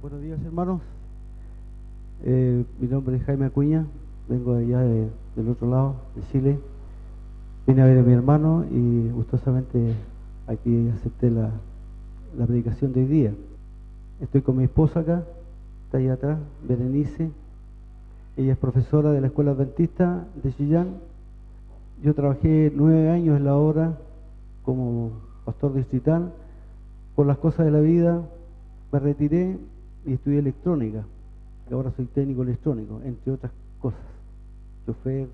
Buenos días, hermanos. Mi nombre es Jaime Acuña, vengo allá del otro lado, de Chile. Vine a ver a mi hermano y gustosamente aquí acepté la predicación de hoy día. Estoy con mi esposa acá, está allá atrás, Berenice. Ella es profesora de la Escuela Adventista de Chillán. Yo trabajé 9 años en la obra como pastor distrital. Por las cosas de la vida me retiré y estudié electrónica. Ahora soy técnico electrónico, entre otras cosas, chofer,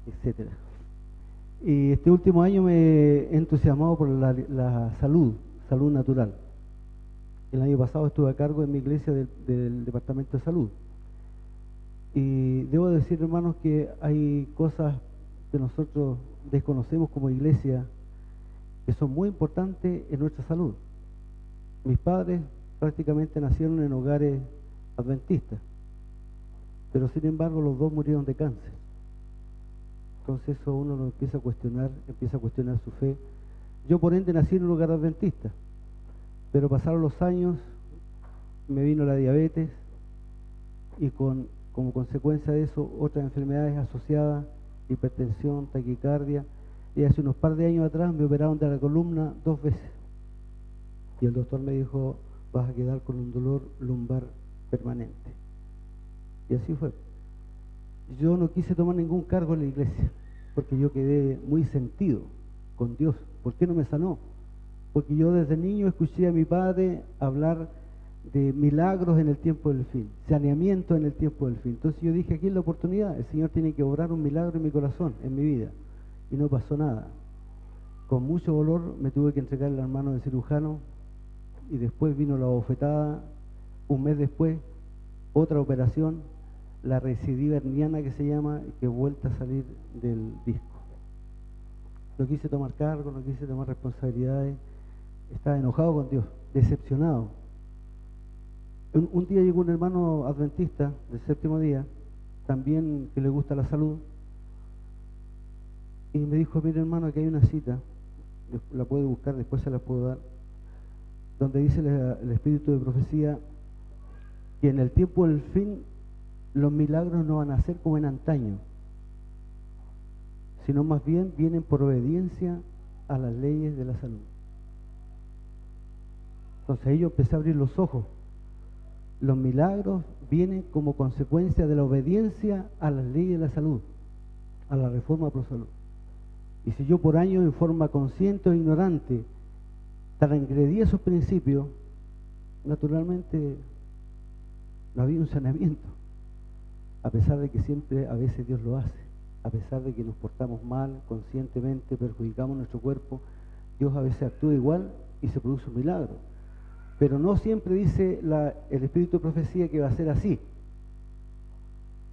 etcétera. Y este último año me he entusiasmado por la salud natural. El año pasado estuve a cargo en mi iglesia del departamento de salud. Y debo decir, hermanos, que hay cosas que nosotros desconocemos como iglesia que son muy importantes en nuestra salud. Mis padres prácticamente nacieron en hogares adventistas, pero sin embargo los dos murieron de cáncer. Entonces eso uno lo empieza a cuestionar su fe. Yo por ende nací en un hogar adventista, pero pasaron los años, me vino la diabetes y como consecuencia de eso otras enfermedades asociadas, hipertensión, taquicardia, y hace unos par de años atrás me operaron de la columna 2 veces y el doctor me dijo: vas a quedar con un dolor lumbar permanente. Y así fue. Yo no quise tomar ningún cargo en la iglesia porque yo quedé muy sentido con Dios. ¿Por qué no me sanó? Porque yo desde niño escuché a mi padre hablar de milagros en el tiempo del fin, saneamiento en el tiempo del fin. Entonces yo dije: aquí es la oportunidad, el Señor tiene que obrar un milagro en mi corazón, en mi vida. Y no pasó nada. Con mucho dolor me tuve que entregar en las manos del cirujano y después vino la bofetada. Un mes después, otra operación, la recidiva herniana que se llama, que vuelta a salir del disco. No quise tomar cargo, no quise tomar responsabilidades, estaba enojado con Dios, decepcionado. Un día llegó un hermano adventista del 7º día, también que le gusta la salud, y me dijo: mire, hermano, aquí hay una cita, la puede buscar, después se la puedo dar, donde dice el espíritu de profecía que en el tiempo del fin los milagros no van a ser como en antaño, sino más bien vienen por obediencia a las leyes de la salud. Entonces ahí yo empecé a abrir los ojos. Los milagros vienen como consecuencia de la obediencia a las leyes de la salud, a la reforma pro salud. Y si yo por años en forma consciente o ignorante transgredí esos principios, naturalmente no había un saneamiento, a pesar de que siempre a veces Dios lo hace, a pesar de que nos portamos mal, conscientemente perjudicamos nuestro cuerpo, Dios a veces actúa igual y se produce un milagro. Pero no siempre dice el espíritu de profecía que va a ser así.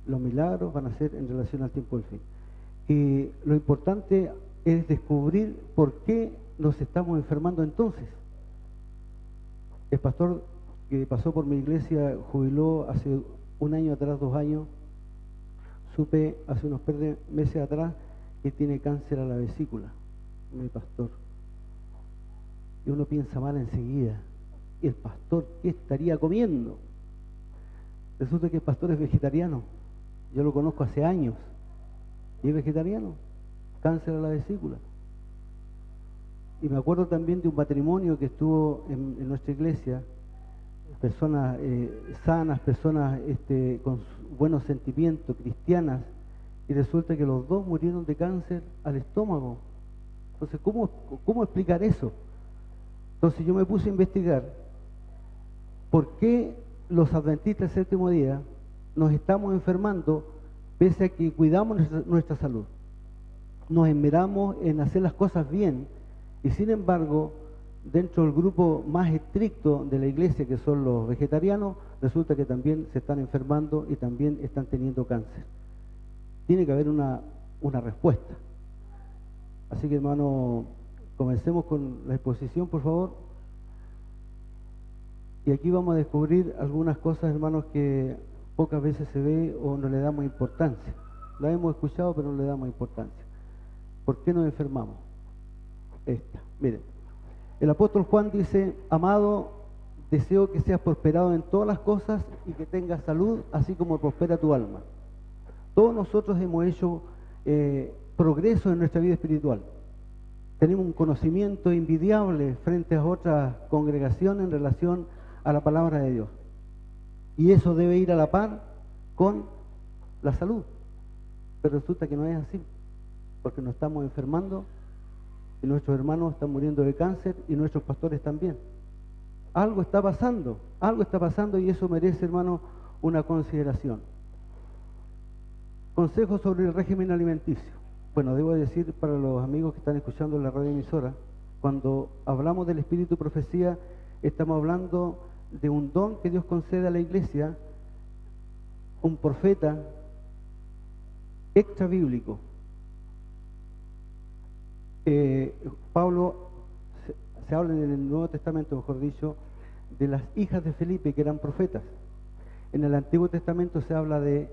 Los milagros van a ser en relación al tiempo del fin. Y lo importante es descubrir por qué nos estamos enfermando entonces. El pastor que pasó por mi iglesia jubiló hace 1 año atrás, 2 años. Supe hace unos meses atrás que tiene cáncer a la vesícula, mi pastor. Y uno piensa mal enseguida. ¿Y el pastor qué estaría comiendo? Resulta que el pastor es vegetariano. Yo lo conozco hace años. Y es vegetariano. Cáncer a la vesícula. Y me acuerdo también de un matrimonio que estuvo en nuestra iglesia. Personas sanas, personas con buenos sentimientos, cristianas. Y resulta que los dos murieron de cáncer al estómago. Entonces, ¿cómo explicar eso? Entonces yo me puse a investigar por qué los adventistas del 7º día nos estamos enfermando pese a que cuidamos nuestra salud. Nos esmeramos en hacer las cosas bien y sin embargo, dentro del grupo más estricto de la iglesia, que son los vegetarianos, resulta que también se están enfermando y también están teniendo cáncer. Tiene que haber una respuesta. Así que, hermano, comencemos con la exposición, por favor. Y aquí vamos a descubrir algunas cosas, hermanos, que pocas veces se ve o no le damos importancia. La hemos escuchado, pero no le damos importancia. ¿Por qué nos enfermamos? Miren, el apóstol Juan dice: amado, deseo que seas prosperado en todas las cosas y que tengas salud, así como prospera tu alma. Todos nosotros hemos hecho progreso en nuestra vida espiritual. Tenemos un conocimiento envidiable frente a otras congregaciones en relación a la palabra de Dios. Y eso debe ir a la par con la salud. Pero resulta que no es así, porque nos estamos enfermando y nuestros hermanos están muriendo de cáncer y nuestros pastores también. Algo está pasando y eso merece, hermano, una consideración. Consejos sobre el régimen alimenticio. Bueno, debo decir para los amigos que están escuchando la radioemisora, cuando hablamos del espíritu profecía, estamos hablando de un don que Dios concede a la iglesia, un profeta extra bíblico. Pablo, se habla en el Nuevo Testamento, mejor dicho, de las hijas de Felipe que eran profetas. En el Antiguo Testamento se habla de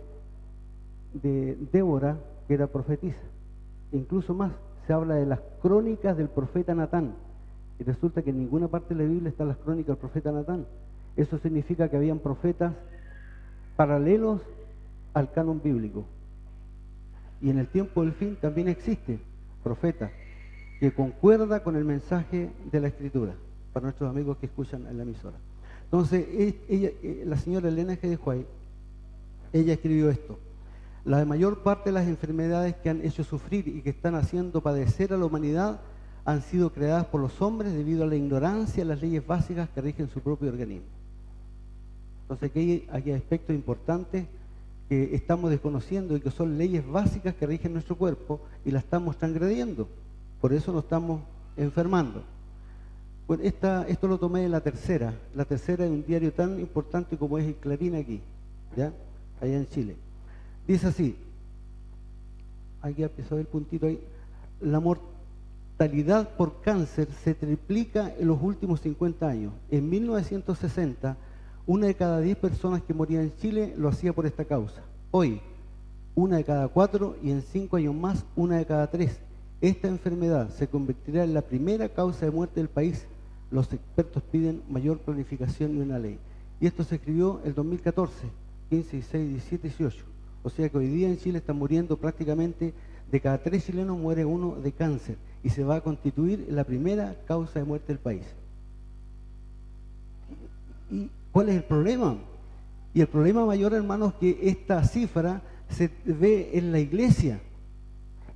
Débora, que era profetisa. Incluso más, se habla de las crónicas del profeta Natán. Y resulta que en ninguna parte de la Biblia están las crónicas del profeta Natán. Eso significa que habían profetas paralelos al canon bíblico. Y en el tiempo del fin también existe profeta que concuerda con el mensaje de la Escritura, para nuestros amigos que escuchan en la emisora. Entonces, ella, la señora Elena G. de White, ella escribió esto: la mayor parte de las enfermedades que han hecho sufrir y que están haciendo padecer a la humanidad han sido creadas por los hombres debido a la ignorancia de las leyes básicas que rigen su propio organismo. Entonces, aquí hay aspectos importantes que estamos desconociendo y que son leyes básicas que rigen nuestro cuerpo y las estamos transgrediendo. Por eso nos estamos enfermando. Bueno, esto lo tomé de La Tercera. La Tercera es un diario tan importante como es el Clarín aquí, ¿ya? Allá en Chile. Dice así, aquí empezó el puntito ahí: la mortalidad por cáncer se triplica en los últimos 50 años. En 1960, 1 de cada 10 personas que morían en Chile lo hacía por esta causa. Hoy, 1 de cada 4 y en 5 años más, 1 de cada 3. Esta enfermedad se convertirá en la primera causa de muerte del país. Los expertos piden mayor planificación y una ley. Y esto se escribió el 2014, 15, 16, 17, 18. O sea que hoy día en Chile están muriendo prácticamente, de cada 3 chilenos muere 1 de cáncer. Y se va a constituir en la primera causa de muerte del país. ¿Y cuál es el problema? Y el problema mayor, hermanos, es que esta cifra se ve en la iglesia.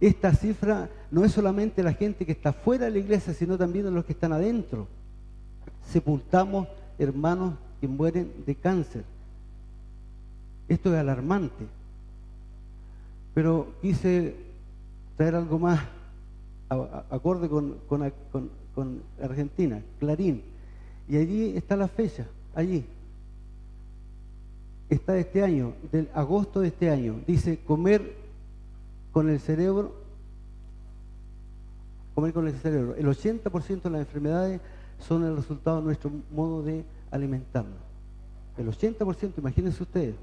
Esta cifra no es solamente la gente que está fuera de la iglesia, sino también de los que están adentro. Sepultamos hermanos que mueren de cáncer. Esto es alarmante. Pero quise traer algo más acorde con Argentina, Clarín. Y allí está la fecha, allí. Está de este año, del agosto de este año. Dice, comer con el cerebro. El 80% de las enfermedades son el resultado de nuestro modo de alimentarnos. El 80%, imagínense ustedes.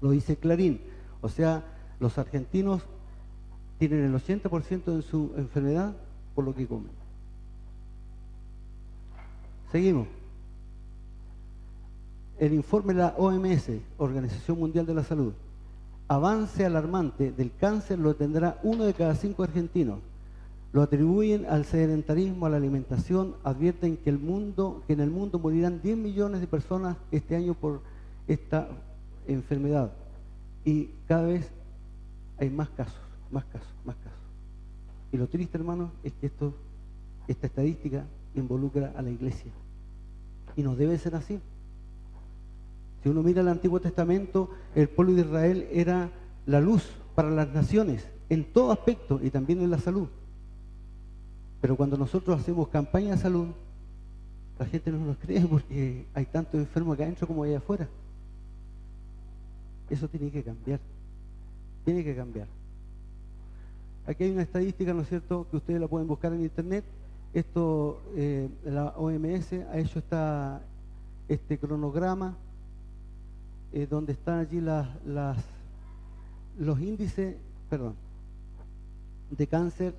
Lo dice Clarín. O sea, los argentinos tienen el 80% de su enfermedad por lo que comen. Seguimos. El informe de la OMS, Organización Mundial de la Salud: avance alarmante del cáncer lo tendrá 1 de cada 5 argentinos. Lo atribuyen al sedentarismo, a la alimentación. Advierten que en el mundo morirán 10 millones de personas este año por esta enfermedad. Y cada vez hay más casos. Y lo triste, hermano, es que esta estadística involucra a la iglesia. Y no debe ser así. Si uno mira el Antiguo Testamento, el pueblo de Israel era la luz para las naciones, en todo aspecto, y también en la salud. Pero cuando nosotros hacemos campaña de salud, la gente no nos cree porque hay tantos enfermos acá adentro como allá afuera. Eso tiene que cambiar. Tiene que cambiar. Aquí hay una estadística, ¿no es cierto?, que ustedes la pueden buscar en internet. Esto, la OMS ha hecho este cronograma donde están allí los índices, de cáncer.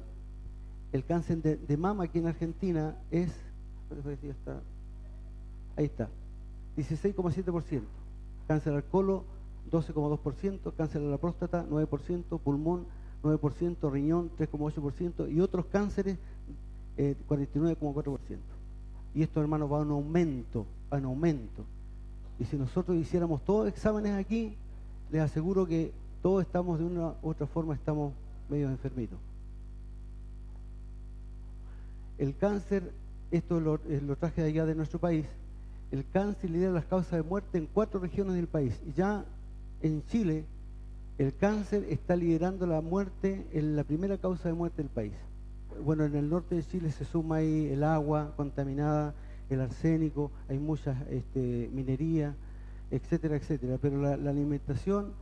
El cáncer de mama aquí en Argentina es, ahí está, 16,7%. Cáncer al colon, 12,2%. Cáncer a la próstata, 9%. Pulmón, 9%. Riñón, 3,8%. Y otros cánceres, 49,4%. Y esto, hermanos, va en aumento, va en aumento. Y si nosotros hiciéramos todos exámenes aquí, les aseguro que todos estamos de una u otra forma, estamos medio enfermitos. El cáncer, esto lo traje de allá de nuestro país, el cáncer lidera las causas de muerte en 4 regiones del país. Y ya en Chile, el cáncer está liderando la muerte en la primera causa de muerte del país. Bueno, en el norte de Chile se suma ahí el agua contaminada, el arsénico, hay mucha minería, etcétera, etcétera. Pero la alimentación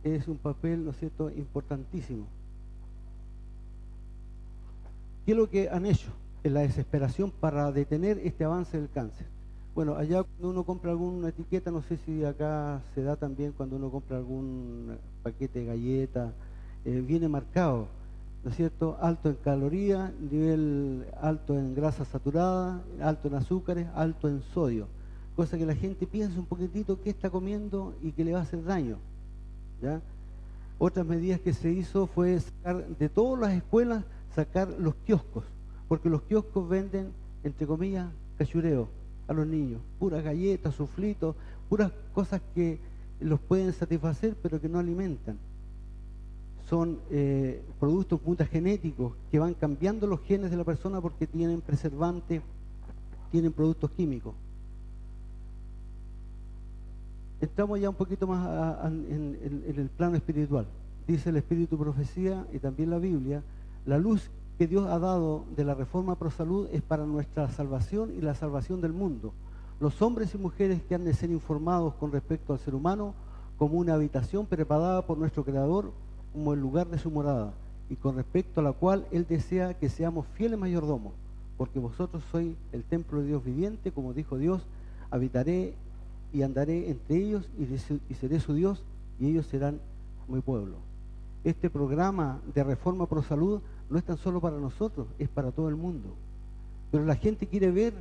es un papel, ¿no es cierto?, importantísimo. ¿Qué es lo que han hecho en la desesperación para detener este avance del cáncer? Bueno, allá cuando uno compra alguna etiqueta, no sé si acá se da también cuando uno compra algún paquete de galletas, viene marcado, ¿no es cierto?, alto en calorías, nivel alto en grasa saturada, alto en azúcares, alto en sodio. Cosa que la gente piensa un poquitito qué está comiendo y que le va a hacer daño, ¿ya? Otras medidas que se hizo fue sacar de todas las escuelas, sacar los kioscos, porque los kioscos venden, entre comillas, cachureo a los niños, puras galletas, suflitos, puras cosas que los pueden satisfacer pero que no alimentan. Son productos mutagenéticos que van cambiando los genes de la persona porque tienen preservantes, tienen productos químicos. Entramos ya un poquito más en el plano espiritual. Dice el Espíritu Profecía y también la Biblia, la luz que Dios ha dado de la reforma pro salud es para nuestra salvación y la salvación del mundo. Los hombres y mujeres que han de ser informados con respecto al ser humano como una habitación preparada por nuestro Creador como el lugar de su morada, y con respecto a la cual Él desea que seamos fieles mayordomos, porque vosotros sois el templo de Dios viviente, como dijo Dios, habitaré y andaré entre ellos y seré su Dios y ellos serán mi pueblo. Este programa de reforma pro salud no es tan solo para nosotros, es para todo el mundo. Pero la gente quiere ver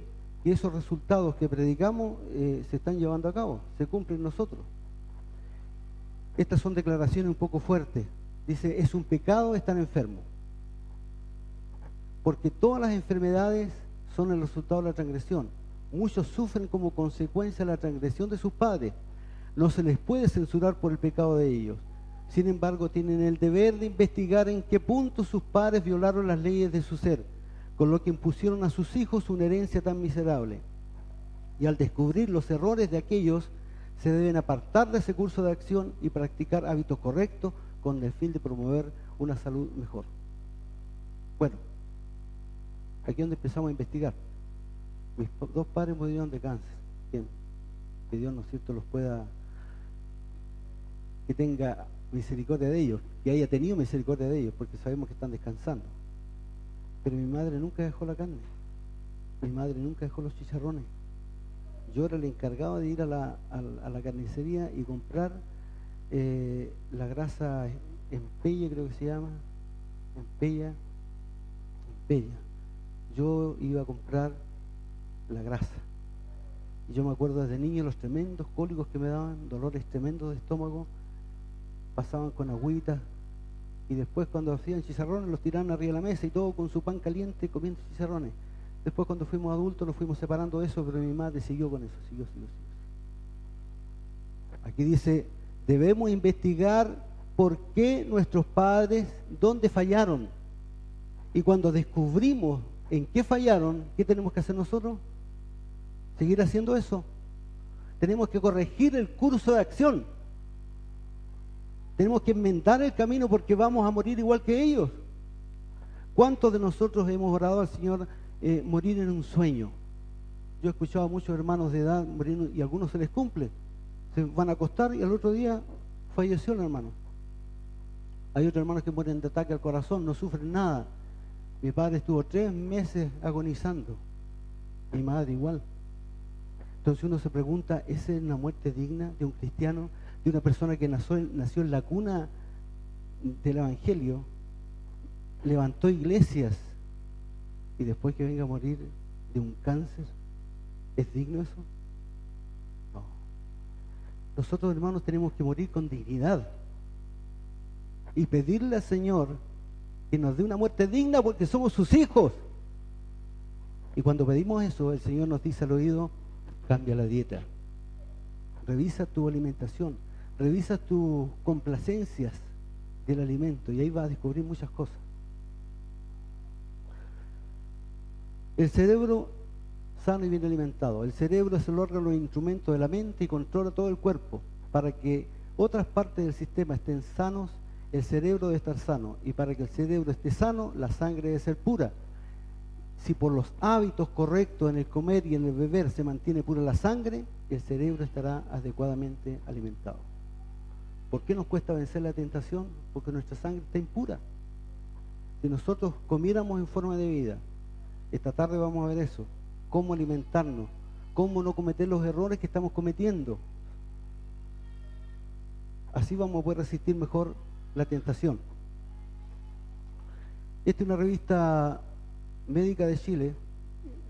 que esos resultados que predicamos se están llevando a cabo, se cumplen nosotros. Estas son declaraciones un poco fuertes. Dice, es un pecado estar enfermo, porque todas las enfermedades son el resultado de la transgresión. Muchos sufren como consecuencia de la transgresión de sus padres. No se les puede censurar por el pecado de ellos. Sin embargo, tienen el deber de investigar en qué punto sus padres violaron las leyes de su ser, con lo que impusieron a sus hijos una herencia tan miserable. Y al descubrir los errores de aquellos, se deben apartar de ese curso de acción y practicar hábitos correctos con el fin de promover una salud mejor. Bueno, aquí es donde empezamos a investigar. Mis 2 padres murieron de cáncer. Bien, que Dios, ¿no es cierto?, los pueda, que tenga misericordia de ellos, que haya tenido misericordia de ellos, porque sabemos que están descansando. Pero mi madre nunca dejó la carne, mi madre nunca dejó los chicharrones. Yo era el encargado de ir a la carnicería y comprar la grasa empella, creo que se llama, empella. Yo iba a comprar la grasa. Y yo me acuerdo desde niño los tremendos cólicos que me daban, dolores tremendos de estómago, pasaban con agüita, y después cuando hacían chicharrones los tiraban arriba de la mesa y todo con su pan caliente comiendo chicharrones. Después cuando fuimos adultos nos fuimos separando de eso, pero mi madre siguió con eso, siguió. Aquí dice, debemos investigar por qué nuestros padres, dónde fallaron. Y cuando descubrimos en qué fallaron, ¿qué tenemos que hacer nosotros? Seguir haciendo eso. Tenemos que corregir el curso de acción. Tenemos que enmendar el camino porque vamos a morir igual que ellos. ¿Cuántos de nosotros hemos orado al Señor morir en un sueño? Yo he escuchado a muchos hermanos de edad morir y a algunos se les cumple. Se van a acostar y al otro día falleció el hermano. Hay otros hermanos que mueren de ataque al corazón, no sufren nada. Mi padre estuvo 3 meses agonizando. Mi madre igual. Entonces uno se pregunta, ¿esa es una muerte digna de un cristiano? De una persona que nació en la cuna del Evangelio, levantó iglesias y después que venga a morir de un cáncer, ¿es digno eso? nosotros, hermanos, tenemos que morir con dignidad y pedirle al Señor que nos dé una muerte digna porque somos sus hijos. Y cuando pedimos eso, el Señor nos dice al oído: cambia la dieta, revisa tu alimentación, revisa tus complacencias del alimento, y ahí vas a descubrir muchas cosas. El cerebro sano y bien alimentado. El cerebro es el órgano e instrumento de la mente y controla todo el cuerpo. Para que otras partes del sistema estén sanos, el cerebro debe estar sano. Y para que el cerebro esté sano, la sangre debe ser pura. Si por los hábitos correctos en el comer y en el beber se mantiene pura la sangre, el cerebro estará adecuadamente alimentado. ¿Por qué nos cuesta vencer la tentación? Porque nuestra sangre está impura. Si nosotros comiéramos en forma de vida, esta tarde vamos a ver eso, cómo alimentarnos, cómo no cometer los errores que estamos cometiendo. Así vamos a poder resistir mejor la tentación. Esta es una revista médica de Chile.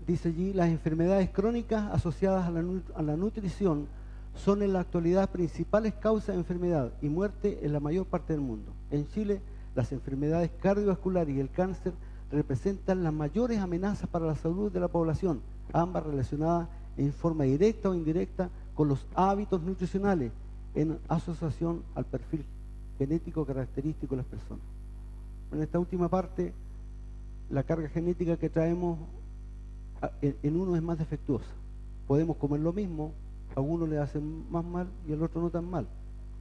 Dice allí: las enfermedades crónicas asociadas a la nutrición son en la actualidad principales causas de enfermedad y muerte en la mayor parte del mundo. En Chile, las enfermedades cardiovasculares y el cáncer representan las mayores amenazas para la salud de la población, ambas relacionadas en forma directa o indirecta con los hábitos nutricionales en asociación al perfil genético característico de las personas. En esta última parte, la carga genética que traemos en uno es más defectuosa. Podemos comer lo mismo, a uno le hace más mal y al otro no tan mal,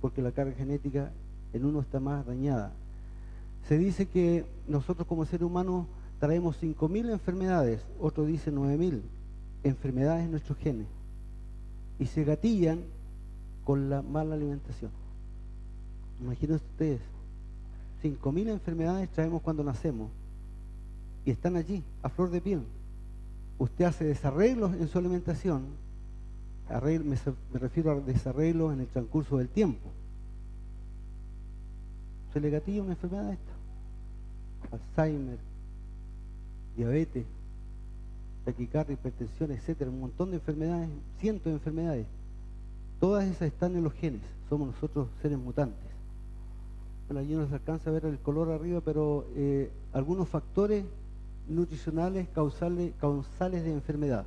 porque la carga genética en uno está más dañada. Se dice que nosotros como seres humanos traemos 5.000 enfermedades, otro dice 9.000 enfermedades en nuestros genes, y se gatillan con la mala alimentación. Imagínense ustedes, 5.000 enfermedades traemos cuando nacemos, y están allí, a flor de piel. Usted hace desarreglos en su alimentación, me refiero a desarreglos en el transcurso del tiempo. Se le gatilla una enfermedad de esta: Alzheimer, diabetes, taquicardia, hipertensión, etcétera, un montón de enfermedades, cientos de enfermedades. Todas esas están en los genes. Somos nosotros seres mutantes. Bueno, allí no se alcanza a ver el color arriba, pero algunos factores nutricionales causales de enfermedad.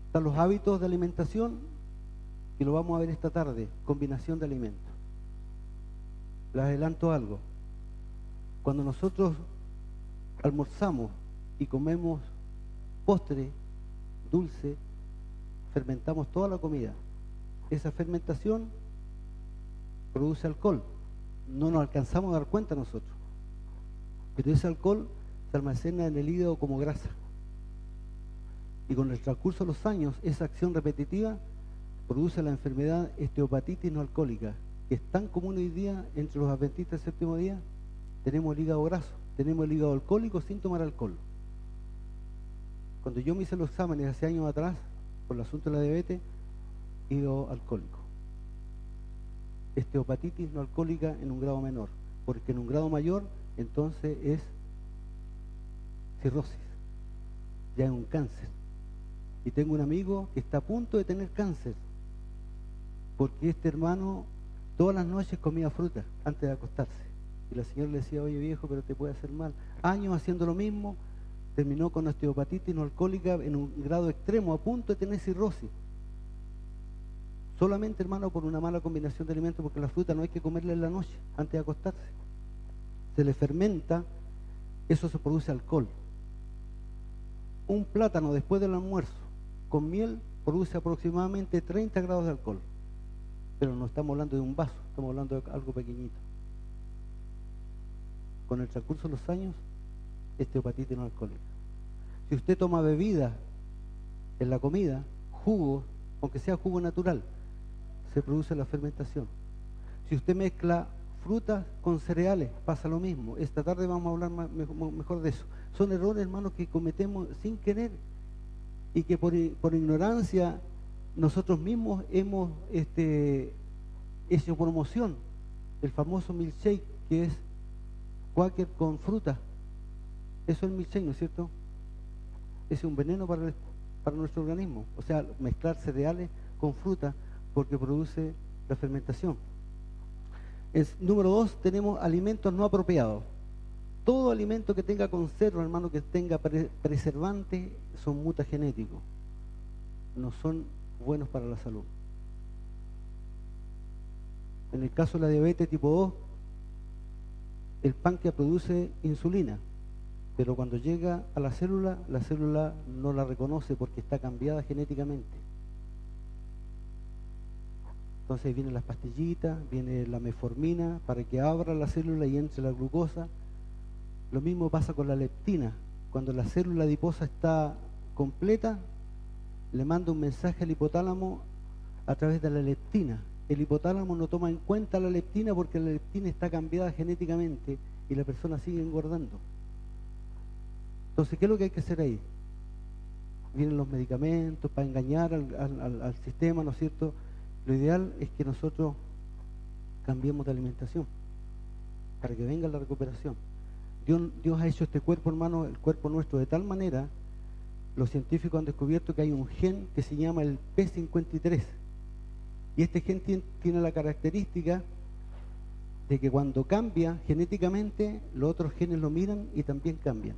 Están los hábitos de alimentación, y lo vamos a ver esta tarde: combinación de alimentos. Les adelanto algo: cuando nosotros almorzamos y comemos postre, dulce, fermentamos toda la comida. Esa fermentación produce alcohol. No nos alcanzamos a dar cuenta nosotros, pero ese alcohol se almacena en el hígado como grasa. Y con el transcurso de los años, esa acción repetitiva produce la enfermedad esteatopatitis no alcohólica, que es tan común hoy día entre los adventistas del séptimo día. Tenemos el hígado graso, tenemos el hígado alcohólico sin tomar alcohol. Cuando yo me hice los exámenes hace años atrás, por el asunto de la diabetes, hígado alcohólico. Esteatopatitis no alcohólica en un grado menor, porque en un grado mayor, entonces es cirrosis, ya es un cáncer. Y tengo un amigo que está a punto de tener cáncer, porque este hermano todas las noches comía fruta antes de acostarse. Y la señora le decía: oye viejo, pero te puede hacer mal. Años haciendo lo mismo, terminó con osteopatitis no alcohólica en un grado extremo, a punto de tener cirrosis. Solamente, hermano, por una mala combinación de alimentos, porque la fruta no hay que comerla en la noche antes de acostarse. Se le fermenta, eso se produce alcohol. Un plátano después del almuerzo con miel produce aproximadamente 30 grados de alcohol. Pero no estamos hablando de un vaso, estamos hablando de algo pequeñito. Con el transcurso de los años, esteatopatitis no alcohólica. Si usted toma bebida en la comida, jugo, aunque sea jugo natural, se produce la fermentación. Si usted mezcla frutas con cereales, pasa lo mismo. Esta tarde vamos a hablar mejor de eso. Son errores, hermanos, que cometemos sin querer, y que por ignorancia nosotros mismos hemos hecho promoción. El famoso milkshake, que es Quaker con fruta. Eso es el milkshake, ¿no es cierto? Es un veneno para nuestro organismo. O sea, mezclar cereales con fruta, porque produce la fermentación. Número 2, tenemos alimentos no apropiados. Todo alimento que tenga conserva, hermano, que tenga preservante, son mutagenéticos. No son buenos para la salud. En el caso de la diabetes tipo 2, el páncreas produce insulina, pero cuando llega a la célula no la reconoce porque está cambiada genéticamente. Entonces vienen las pastillitas, viene la metformina para que abra la célula y entre la glucosa. Lo mismo pasa con la leptina. Cuando la célula adiposa está completa, le manda un mensaje al hipotálamo a través de la leptina. El hipotálamo no toma en cuenta la leptina porque la leptina está cambiada genéticamente y la persona sigue engordando. Entonces, ¿qué es lo que hay que hacer ahí? Vienen los medicamentos para engañar al sistema, ¿no es cierto? Lo ideal es que nosotros cambiemos de alimentación para que venga la recuperación. Dios ha hecho este cuerpo, hermano, el cuerpo nuestro, de tal manera, los científicos han descubierto que hay un gen que se llama el P53. Y este gen tiene la característica de que cuando cambia genéticamente, los otros genes lo miran y también cambian,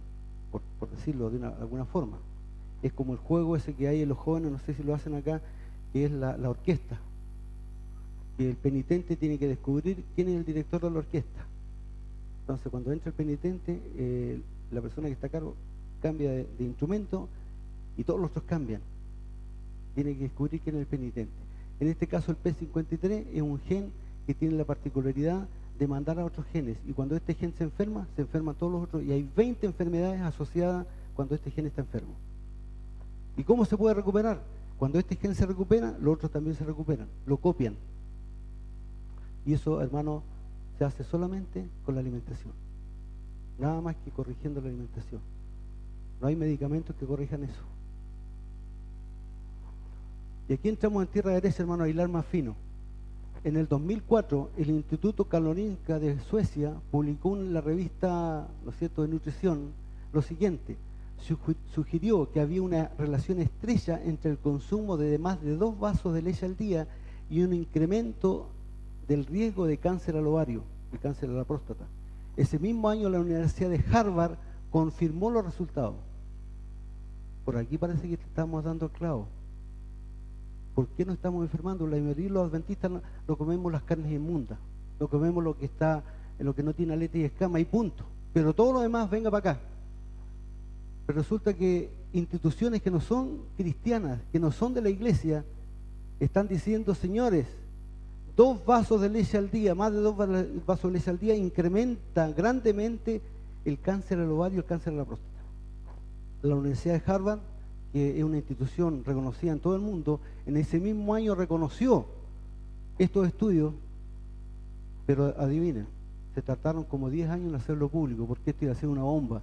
por decirlo de alguna forma. Es como el juego ese que hay en los jóvenes, no sé si lo hacen acá, que es la orquesta. Que el penitente tiene que descubrir quién es el director de la orquesta. Entonces, cuando entra el penitente, la persona que está a cargo cambia de instrumento y todos los otros cambian. Tiene que descubrir quién es el penitente. En este caso, el P53 es un gen que tiene la particularidad de mandar a otros genes. Y cuando este gen se enferman todos los otros. Y hay 20 enfermedades asociadas cuando este gen está enfermo. ¿Y cómo se puede recuperar? Cuando este gen se recupera, los otros también se recuperan. Lo copian. Y eso, hermano, se hace solamente con la alimentación. Nada más que corrigiendo la alimentación. No hay medicamentos que corrijan eso. Y aquí entramos en tierra derecha, hermano, a hilar más fino. En el 2004, el Instituto Karolinska de Suecia publicó en la revista, ¿no es cierto?, de nutrición, lo siguiente. Sugirió que había una relación estrecha entre el consumo de más de 2 vasos de leche al día y un incremento del riesgo de cáncer al ovario y cáncer a la próstata. Ese mismo año la Universidad de Harvard confirmó los resultados. Por aquí parece que estamos dando el clavo. ¿Por qué no estamos enfermando? La mayoría de los adventistas no comemos las carnes inmundas, no comemos lo que está, lo que no tiene aleta y escama y punto. Pero todo lo demás venga para acá. Pero resulta que instituciones que no son cristianas, que no son de la iglesia, están diciendo, señores, 2 vasos de leche al día, más de 2 vasos de leche al día, incrementa grandemente el cáncer al ovario y el cáncer a la próstata. La Universidad de Harvard, que es una institución reconocida en todo el mundo, en ese mismo año reconoció estos estudios, pero adivinen, se tardaron como 10 años en hacerlo público, porque esto iba a ser una bomba.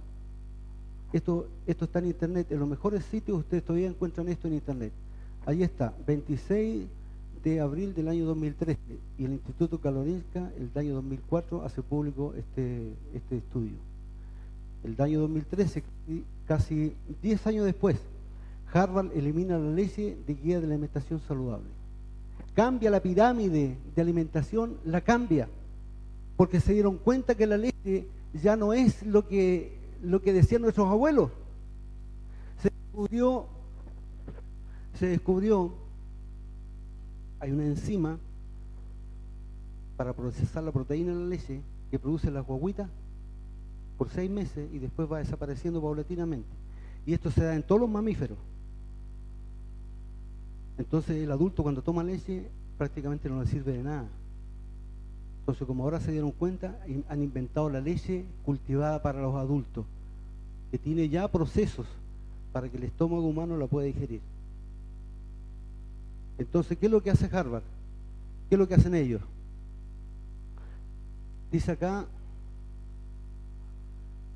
Esto está en internet, en los mejores sitios ustedes todavía encuentran esto en internet. Ahí está, 26 de abril del año 2013, y el Instituto Karolinska, el año 2004, hace público este estudio. El año 2013, casi 10 años después, Harvard elimina la leche de guía de la alimentación saludable. Cambia la pirámide de alimentación, la cambia, porque se dieron cuenta que la leche ya no es lo que decían nuestros abuelos. Se descubrió, hay una enzima para procesar la proteína en la leche que produce la guagüita por 6 meses y después va desapareciendo paulatinamente. Y esto se da en todos los mamíferos. Entonces el adulto cuando toma leche prácticamente no le sirve de nada. Entonces, como ahora se dieron cuenta, han inventado la leche cultivada para los adultos, que tiene ya procesos para que el estómago humano la pueda digerir. Entonces, ¿qué es lo que hace Harvard? ¿Qué es lo que hacen ellos? Dice acá,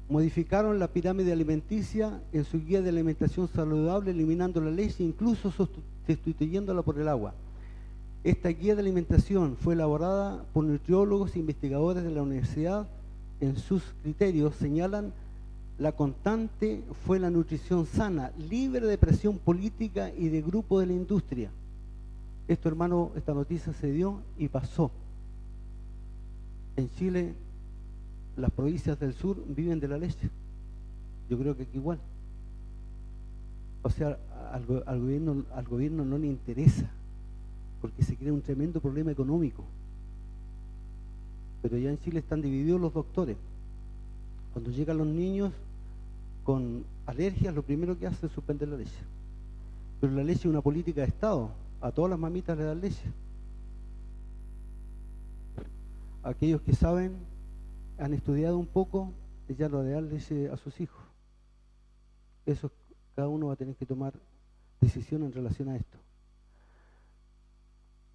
modificaron la pirámide alimenticia en su guía de alimentación saludable, eliminando la leche, incluso sustituyéndola por el agua. Esta guía de alimentación fue elaborada por nutriólogos e investigadores de la universidad. En sus criterios señalan la constante fue la nutrición sana, libre de presión política y de grupo de la industria. Esto, hermano, esta noticia se dio y pasó. En Chile, las provincias del sur viven de la leche. Yo creo que aquí igual. O sea, al gobierno no le interesa, porque se crea un tremendo problema económico. Pero ya en Chile están divididos los doctores. Cuando llegan los niños con alergias, lo primero que hace es suspender la leche. Pero la leche es una política de Estado. A todas las mamitas le dan leche. Aquellos que saben, han estudiado un poco, ya no le dan leche a sus hijos. Eso, cada uno va a tener que tomar decisión en relación a esto.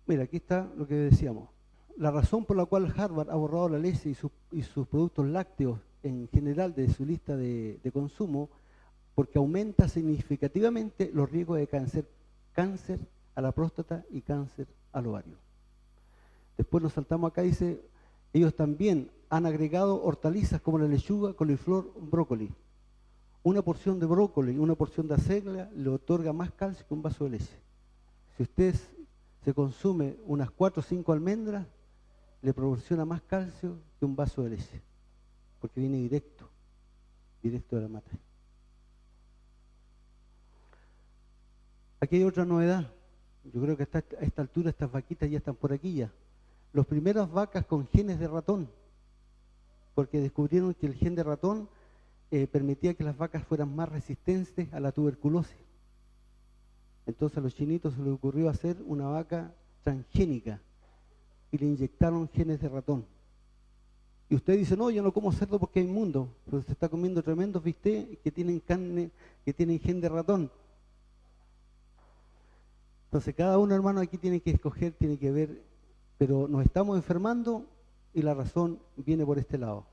Mira, aquí está lo que decíamos. La razón por la cual Harvard ha borrado la leche y sus productos lácteos en general de su lista de consumo, porque aumenta significativamente los riesgos de cáncer a la próstata y cáncer al ovario. Después nos saltamos acá, dice, ellos también han agregado hortalizas como la lechuga, coliflor, brócoli. Una porción de brócoli y una porción de acelga le otorga más calcio que un vaso de leche. Si usted se consume unas 4 o 5 almendras, le proporciona más calcio que un vaso de leche, porque viene directo de la mata. Aquí hay otra novedad. Yo creo que a esta altura estas vaquitas ya están por aquí ya. Las primeras vacas con genes de ratón, porque descubrieron que el gen de ratón permitía que las vacas fueran más resistentes a la tuberculosis. Entonces a los chinitos se les ocurrió hacer una vaca transgénica y le inyectaron genes de ratón. Y usted dice, no, yo no como cerdo porque es inmundo, pero se está comiendo tremendos bistecs que tienen carne, que tienen gen de ratón. Entonces cada uno, hermano, aquí tiene que escoger, tiene que ver, pero nos estamos enfermando y la razón viene por este lado.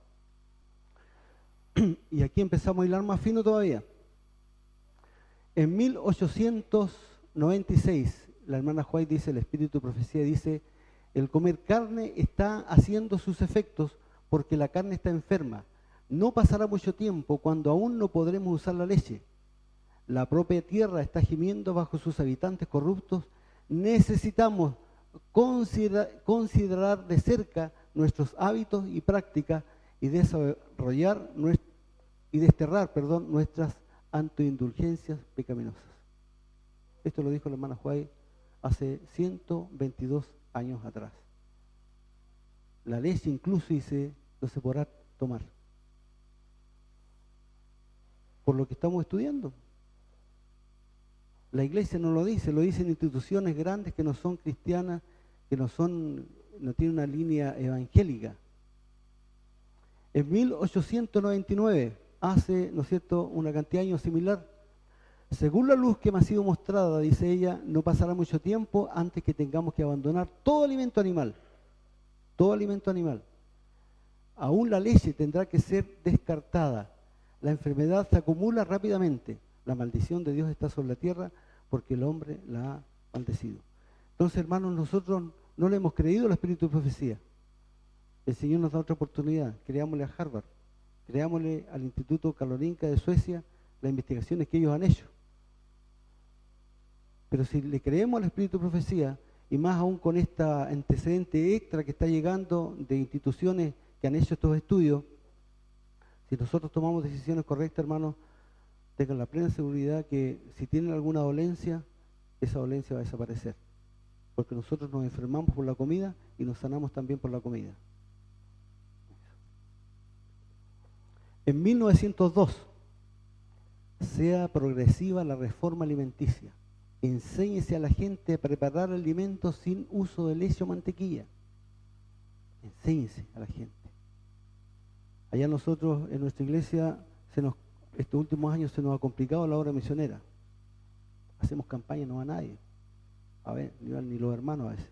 Y aquí empezamos a hilar más fino todavía. En 1896, la hermana White dice, el espíritu de profecía dice, el comer carne está haciendo sus efectos porque la carne está enferma. No pasará mucho tiempo cuando aún no podremos usar la leche. La propia tierra está gimiendo bajo sus habitantes corruptos. Necesitamos considerar de cerca nuestros hábitos y prácticas y desarrollar y desterrar, nuestras autoindulgencias pecaminosas. Esto lo dijo la hermana White hace 122 años atrás. La leche incluso dice, no se podrá tomar. Por lo que estamos estudiando. La iglesia no lo dice, lo dicen instituciones grandes que no son cristianas, que no tienen una línea evangélica. En 1899, hace, ¿no es cierto?, una cantidad de años similar, según la luz que me ha sido mostrada, dice ella, no pasará mucho tiempo antes que tengamos que abandonar todo alimento animal. Todo alimento animal. Aún la leche tendrá que ser descartada. La enfermedad se acumula rápidamente. La maldición de Dios está sobre la tierra porque el hombre la ha maldecido. Entonces, hermanos, nosotros no le hemos creído al espíritu de profecía. El Señor nos da otra oportunidad. Creámosle a Harvard, creámosle al Instituto Karolinska de Suecia las investigaciones que ellos han hecho. Pero si le creemos al espíritu de profecía, y más aún con este antecedente extra que está llegando de instituciones que han hecho estos estudios, si nosotros tomamos decisiones correctas, hermanos, tengan la plena seguridad que si tienen alguna dolencia, esa dolencia va a desaparecer. Porque nosotros nos enfermamos por la comida y nos sanamos también por la comida. En 1902, sea progresiva la reforma alimenticia. Enséñese a la gente a preparar alimentos sin uso de leche o mantequilla. Enséñese a la gente. Allá nosotros, en nuestra iglesia, estos últimos años se nos ha complicado la obra misionera. Hacemos campaña, no va nadie. A ver, ni los hermanos a veces.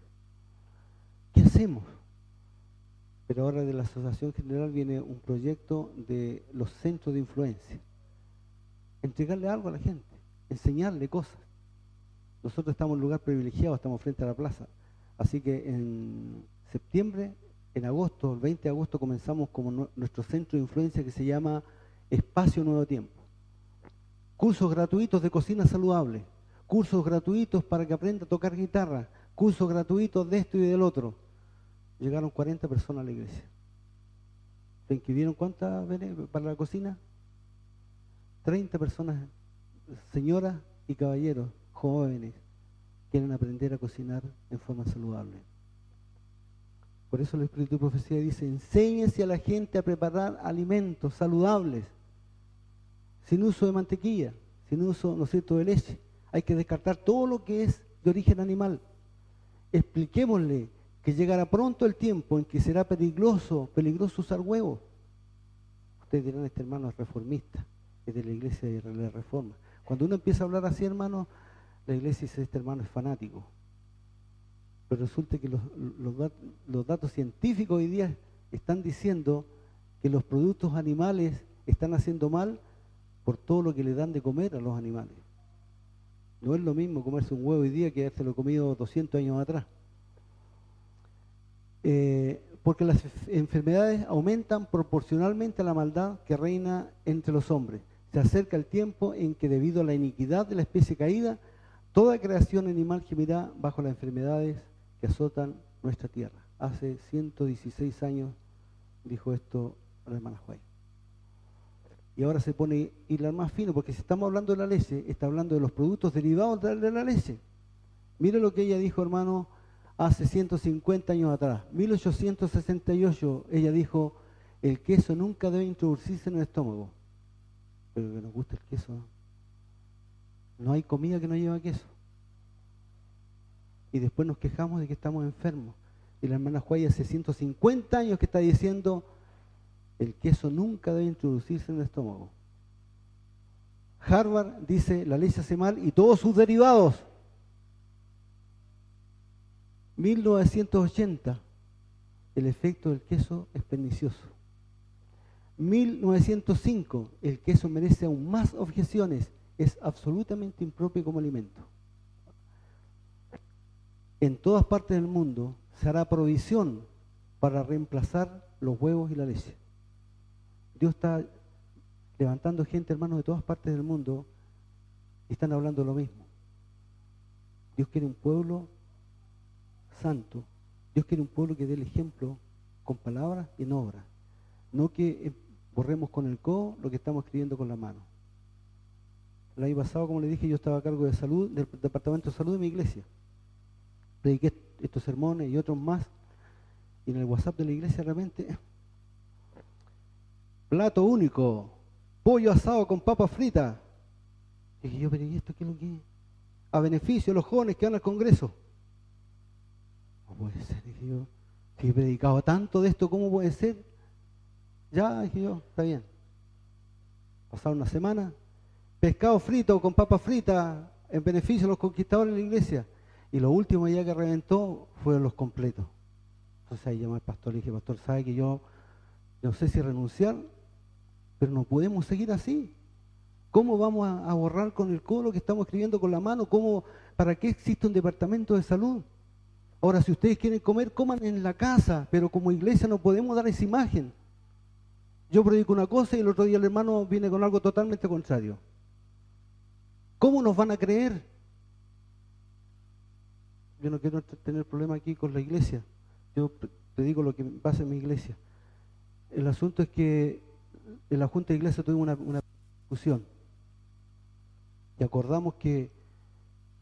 ¿Qué hacemos? Pero ahora de la Asociación General viene un proyecto de los centros de influencia. Entregarle algo a la gente, enseñarle cosas. Nosotros estamos en un lugar privilegiado, estamos frente a la plaza. Así que en septiembre, en agosto, el 20 de agosto, comenzamos como nuestro centro de influencia que se llama Espacio Nuevo Tiempo. Cursos gratuitos de cocina saludable, cursos gratuitos para que aprenda a tocar guitarra, cursos gratuitos de esto y del otro. Llegaron 40 personas a la iglesia. ¿Se inscribieron cuántas para la cocina? 30 personas, señoras y caballeros, jóvenes, quieren aprender a cocinar en forma saludable. Por eso el Espíritu de Profecía dice, enséñese a la gente a preparar alimentos saludables, sin uso de mantequilla, sin uso, ¿no es cierto?, de leche. Hay que descartar todo lo que es de origen animal. Expliquémosle que llegará pronto el tiempo en que será peligroso usar huevos. Ustedes dirán, este hermano es reformista, es de la iglesia de la Reforma. Cuando uno empieza a hablar así, hermano, la iglesia dice, este hermano es fanático. Pero resulta que los datos científicos hoy día están diciendo que los productos animales están haciendo mal por todo lo que le dan de comer a los animales. No es lo mismo comerse un huevo hoy día que habérselo comido 200 años atrás. Porque las enfermedades aumentan proporcionalmente a la maldad que reina entre los hombres. Se acerca el tiempo en que, debido a la iniquidad de la especie caída, toda creación animal gemirá bajo las enfermedades que azotan nuestra tierra. Hace 116 años dijo esto la hermana Juárez. Y ahora se pone hilar más fino, porque si estamos hablando de la leche, está hablando de los productos derivados de la leche. Mire lo que ella dijo, hermano, hace 150 años atrás. 1868, ella dijo, el queso nunca debe introducirse en el estómago. Pero que nos gusta el queso, ¿no? No hay comida que no lleva queso. Y después nos quejamos de que estamos enfermos. Y la hermana Juárez hace 150 años que está diciendo, el queso nunca debe introducirse en el estómago. Harvard dice, la leche hace mal y todos sus derivados. 1980, el efecto del queso es pernicioso. 1905, el queso merece aún más objeciones, es absolutamente impropio como alimento. En todas partes del mundo se hará provisión para reemplazar los huevos y la leche. Dios está levantando gente, hermanos, de todas partes del mundo y están hablando lo mismo. Dios quiere un pueblo santo. Dios quiere un pueblo que dé el ejemplo con palabras y en obras. No que borremos con el codo lo que estamos escribiendo con la mano. El año pasado, como le dije, yo estaba a cargo de salud, del departamento de salud de mi iglesia. Prediqué estos sermones y otros más. Y en el WhatsApp de la iglesia realmente, plato único, pollo asado con papa frita. Y dije yo, pero ¿y esto qué es lo que es? A beneficio de los jóvenes que van al Congreso. No puede ser, dije yo. Si he predicado tanto de esto, ¿cómo puede ser? Ya, dije yo, está bien. Pasada una semana, pescado frito con papa frita en beneficio de los conquistadores de la iglesia. Y lo último ya que reventó fueron los completos. Entonces ahí llamé al pastor y le dije, pastor, ¿sabe que yo no sé si renunciar? Pero no podemos seguir así. ¿Cómo vamos a borrar con el codo lo que estamos escribiendo con la mano? ¿Para qué existe un departamento de salud? Ahora, si ustedes quieren comer, coman en la casa, pero como iglesia no podemos dar esa imagen. Yo predico una cosa y el otro día el hermano viene con algo totalmente contrario. ¿Cómo nos van a creer? Yo no quiero tener problema aquí con la iglesia. Yo predico lo que pasa en mi iglesia. El asunto es que en la Junta de Iglesia tuvimos una discusión y acordamos que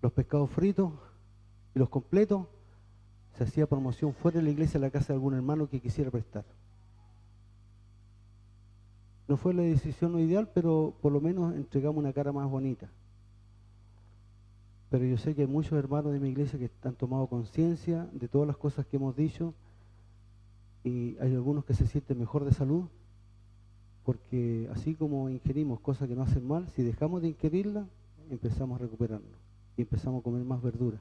los pescados fritos y los completos se hacía promoción fuera de la iglesia, en la casa de algún hermano que quisiera prestar. No fue la decisión ideal, pero por lo menos entregamos una cara más bonita. Pero yo sé que hay muchos hermanos de mi iglesia que han tomado conciencia de todas las cosas que hemos dicho y hay algunos que se sienten mejor de salud porque así como ingerimos cosas que no hacen mal, si dejamos de ingerirlas, empezamos a recuperarnos y empezamos a comer más verdura.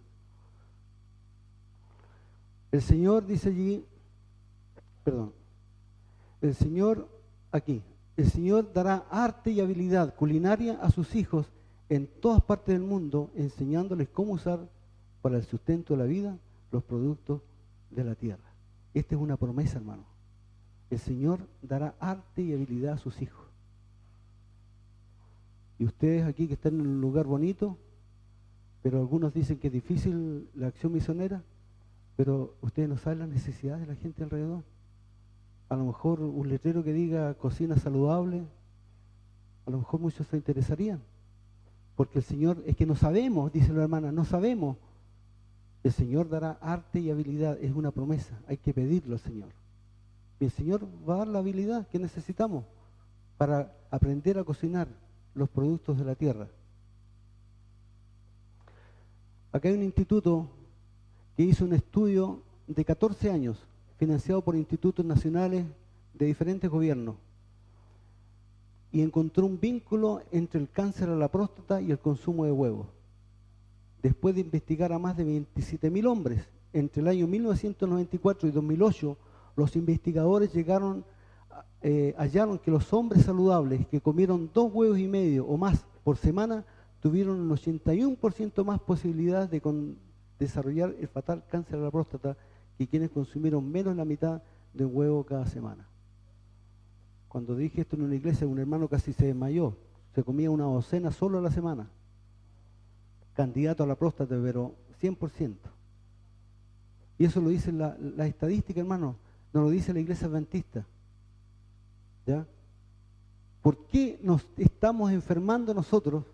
El Señor dice allí, el Señor dará arte y habilidad culinaria a sus hijos en todas partes del mundo, enseñándoles cómo usar para el sustento de la vida los productos de la tierra. Esta es una promesa, hermano. El Señor dará arte y habilidad a sus hijos. Y ustedes aquí que están en un lugar bonito, pero algunos dicen que es difícil la acción misionera, pero ustedes no saben las necesidades de la gente alrededor. A lo mejor un letrero que diga cocina saludable, a lo mejor muchos se interesarían, porque el Señor, es que no sabemos, dice la hermana, no sabemos. El Señor dará arte y habilidad, es una promesa, hay que pedirlo al Señor. Y el Señor va a dar la habilidad que necesitamos para aprender a cocinar los productos de la tierra. Acá hay un instituto que hizo un estudio de 14 años, financiado por institutos nacionales de diferentes gobiernos, y encontró un vínculo entre el cáncer a la próstata y el consumo de huevos. Después de investigar a más de 27.000 hombres, entre el año 1994 y 2008, los investigadores hallaron que los hombres saludables que comieron 2 huevos y medio o más por semana tuvieron un 81% más posibilidades de desarrollar el fatal cáncer a la próstata que quienes consumieron menos de la mitad de un huevo cada semana. Cuando dije esto en una iglesia, un hermano casi se desmayó, se comía una docena solo a la semana. Candidato a la próstata, pero 100%. Y eso lo dice la estadística, hermano, no lo dice la iglesia adventista. ¿Ya? ¿Por qué nos estamos enfermando nosotros?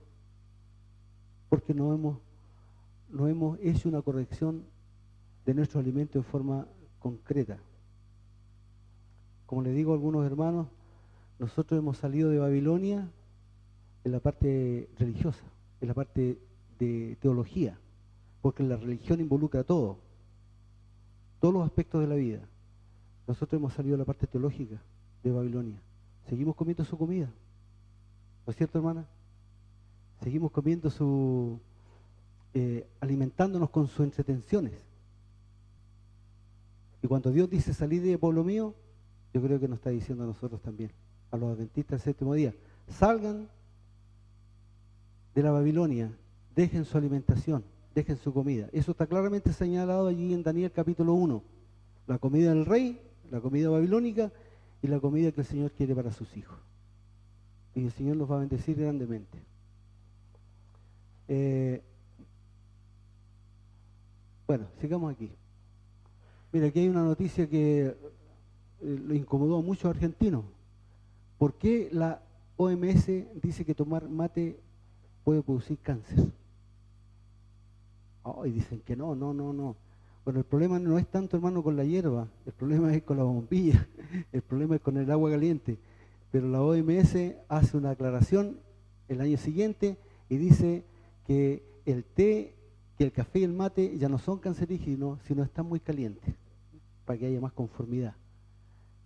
Porque no hemos hecho una corrección de nuestros alimentos en forma concreta. Como les digo a algunos hermanos, nosotros hemos salido de Babilonia en la parte religiosa, en la parte de teología, porque la religión involucra todo, todos los aspectos de la vida. Nosotros hemos salido de la parte teológica de Babilonia. Seguimos comiendo su comida, ¿no es cierto, hermana? Seguimos comiendo alimentándonos con sus entretenciones. Y cuando Dios dice salir de pueblo mío, yo creo que nos está diciendo a nosotros también, a los adventistas del séptimo día, salgan de la Babilonia, dejen su alimentación, dejen su comida. Eso está claramente señalado allí en Daniel capítulo 1. La comida del rey, la comida babilónica y la comida que el Señor quiere para sus hijos. Y el Señor los va a bendecir grandemente. Bueno, sigamos aquí. Mira, aquí hay una noticia que lo incomodó a muchos argentinos. ¿Por qué la OMS dice que tomar mate puede producir cáncer? Y dicen que no. Bueno, el problema no es tanto, hermano, con la hierba, el problema es con la bombilla, el problema es con el agua caliente. Pero la OMS hace una aclaración el año siguiente y dice que el té, que el café y el mate ya no son cancerígenos, sino están muy calientes, para que haya más conformidad.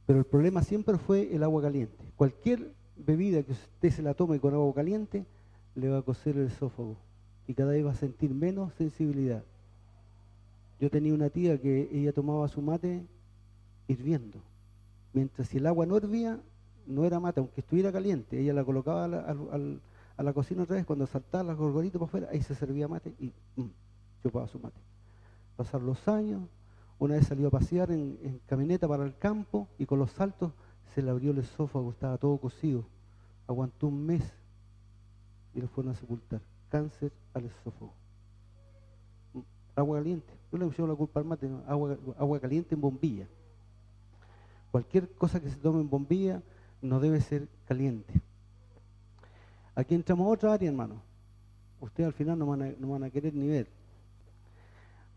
Pero el problema siempre fue el agua caliente. Cualquier bebida que usted se la tome con agua caliente, le va a cocer el esófago y cada vez va a sentir menos sensibilidad. Yo tenía una tía que ella tomaba su mate hirviendo. Mientras si el agua no hervía, no era mate, aunque estuviera caliente. Ella la colocaba a la cocina otra vez, cuando saltaba las gorgoritas para afuera, ahí se servía mate y chupaba su mate. Pasaron los años, una vez salió a pasear en camioneta para el campo y con los saltos se le abrió el esófago, estaba todo cocido. Aguantó un mes y lo fueron a sepultar. Cáncer al esófago. Agua caliente. Yo le he echado la culpa al mate, ¿no? Agua caliente en bombilla. Cualquier cosa que se tome en bombilla no debe ser caliente. Aquí entramos a otra área, hermano. Ustedes al final no van a querer ni ver.